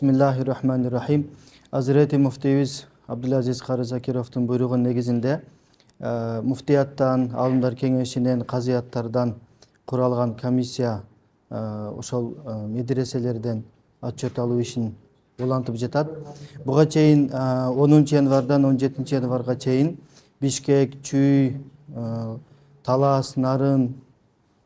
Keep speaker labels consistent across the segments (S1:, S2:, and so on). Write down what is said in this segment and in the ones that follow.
S1: Bismillahirrahmanirrahim. Hazreti Muftimiz Abdulaziz Kara Zakirov'tun buyruğu negizinde muftiyattan, alımlar kengешинен, казыяттардан kuralgan комиссия ошол медреселерден отчет алуу ишин улантып жатат. Буга чейин 10 январдан 17 январга чейин Бишкек, Чүй, Талас, Нарын,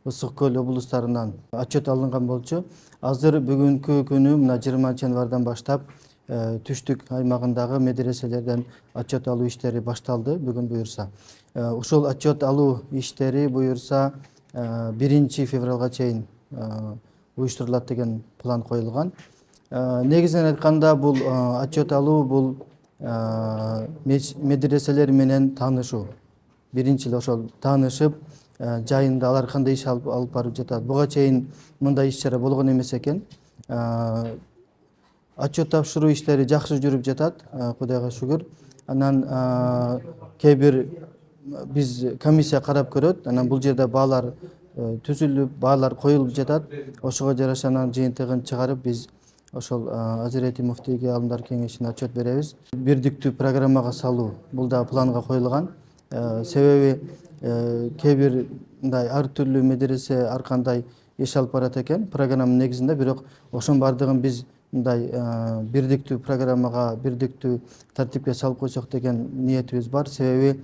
S1: Ысык Көл облустарынан отчет алынган болчу. Азыр бүгүнкү күнү мына 20 январдан баштап түштүк аймагындагы медреселерден отчет алуу иштери башталды. Бүгүн буюрса. Ушул отчет алуу иштери буюрса 1 февралга чейин уюштурулат деген план коюлган. Негизинен айтканда бул отчет алуу бул медреселер менен таанышуу. Биринчи ошол таанышып, жайында алар кандай иш алып барып жатат. Буга чейин мындай иш-чара болгон эмес экен. Отчет тапшыруу иштери жакшы жүрүп жатат, Кудайга шүгүр. Анан кээ бир биз комиссия карап көрөт. Анан бул жерде баалар түзүлүп, баалар коюлуп жатат. Ошого жараша анан жыйынтыгын чыгарып биз ошол Азирети Муфтийге алымдар кеңешине отчет беребиз. Бирдиктүү программага салуу бул да планга коюлган. Себеби кээ бир мындай ар түрлүү медресе ар кандай иш алып барат экен программанын негизинде, бирок ошонун баардыгын биз мындай бирдиктүү программага, бирдиктүү тартипке салып койсок деген ниетибиз бар. Себеби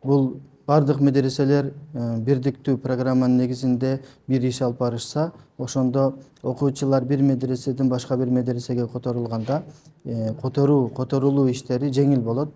S1: бул бардык медреселер бирдиктүү программанын негизинде бир иш алып барышса, ошондо окуучулар бир медреседен башка бир медресеге которулганда которулуу иштери жеңил болот.